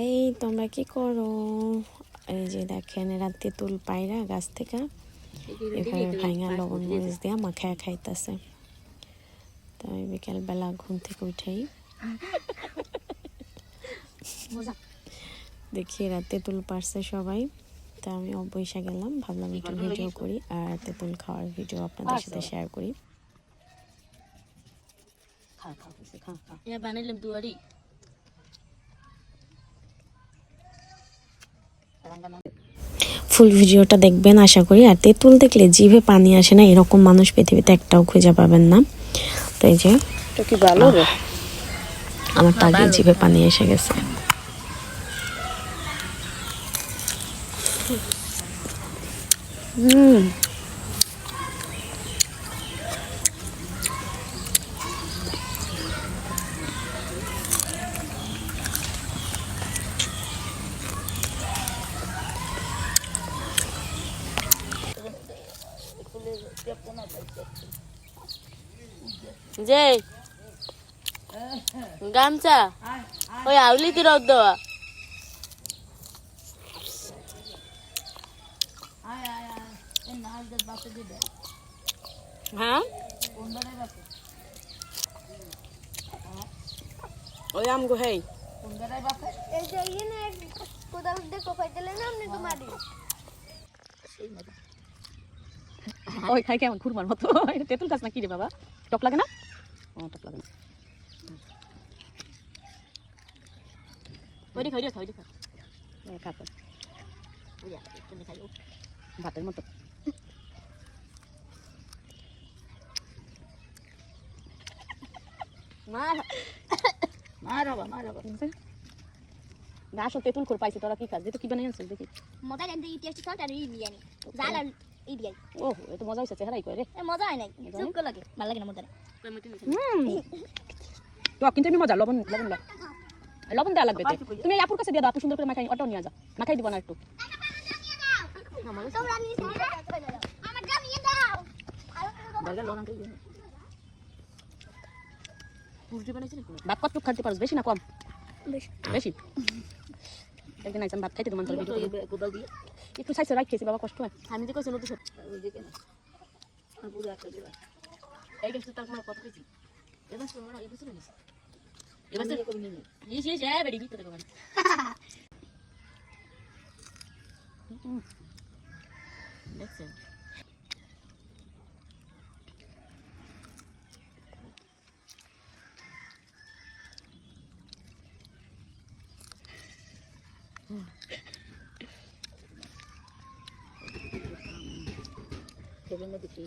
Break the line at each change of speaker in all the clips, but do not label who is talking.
এই তোমরা কি করো? এই যে দেখেন এরা তেঁতুল পায়রা গাছ থেকে এভাবে ভাঙা লবণ মরিচ দিয়া মাখায় খাইতেছে। তো আমি বিকেলবেলা ঘুম থেকে উঠেই দেখি এরা তেঁতুল পারছে সবাই। তা আমি বইসা গেলাম, ভাবলাম একটু ভিডিও করি আর তেঁতুল খাওয়ার ভিডিও আপনাদের সাথে শেয়ার করি। ফুল ভিডিওটা দেখবেন আশা করি। আর তেঁতুল দেখলে জিভে পানি আসে না এরকম মানুষ পৃথিবীতে একটাও খুঁজে পাবেন না। তো এই যে আমার তাকে জিভে পানি এসে গেছে।
যে গামছা ওই আউলি তো রোদ দেওয়া হ্যাঁ ওই আমগো হেই
ওই খাই কেমন খুরমার মতো। তেঁতুল গাছ না কি রে বাবা? টক লাগে না? টক লাগে না। ভাতের মতো গাছ ও তেঁতুল খোর পাইছে। তোরা কি খাস? যেটা কি বানাই আনছিস দেখি।
মজা জানতে টেস্টি সল্ট আর বিরিয়ানি জাল আর ইডিয়াই।
ওহ এত মজা হইছে, চেহারাই কই রে।
মজা হয় নাই, চুপ করে লাগে, ভালো লাগে না মজা না।
টক কিন্তু এমনি মজা। লবণ লবণ লবণ দেওয়া লাগবে। তুমি এই আপুর কাছে দিয়ে দাও, আপু সুন্দর করে মাখাই অটো নিয়ে যাও। মাখাই দিব না একটু?
তোমরা নিয়ে যাও, আমার গা নিয়ে দাও।
ভাত কত খাইতে পারছ? বেশি না কম? বেশি। একদিন আইসাম ভাত খাইতে তোমার একটু সাইজে রাখ খেয়েছি বাবা, কষ্ট হয়।
আমি তো কইছি নতুন এই গেছে তার মার কত কইছি এবার শোনো না, এবার শুনিস এবার ইস ইস এ বেডি ভিতরে কমান দেখছেন কেবল মধ্যে কি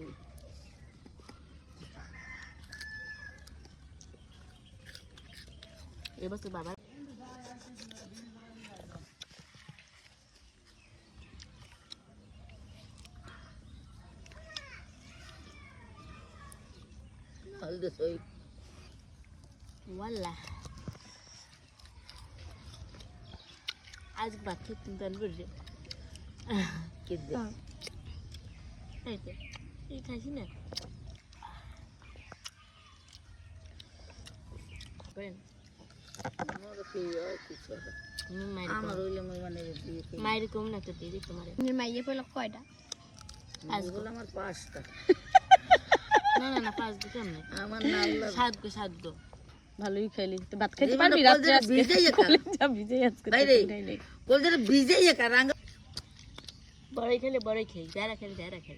এবার তো বাবা हल्दी सोई वाला आज बात की तुम तो अनबुझ रहे किधर ऐसे ये खासी ना बहन हमारे की यार कुछ है हमारे लिए मैं बने दिए मायरे को ना तो दीदी तुम्हारे
मेरे माये पे लोग कोयटा
आज बोला हमारे पास था না না না পাঁচ দিকে না আমার না সাত গো
ভালোই খাইলি। তো ভাত খেতে পারবি রাতে? আজকে ভিজেই আজকে
বাইরে কোল ভিজেই রাঙ্গ বড়াই খেলে বড়াই খাই যারা খেলে যারা খাই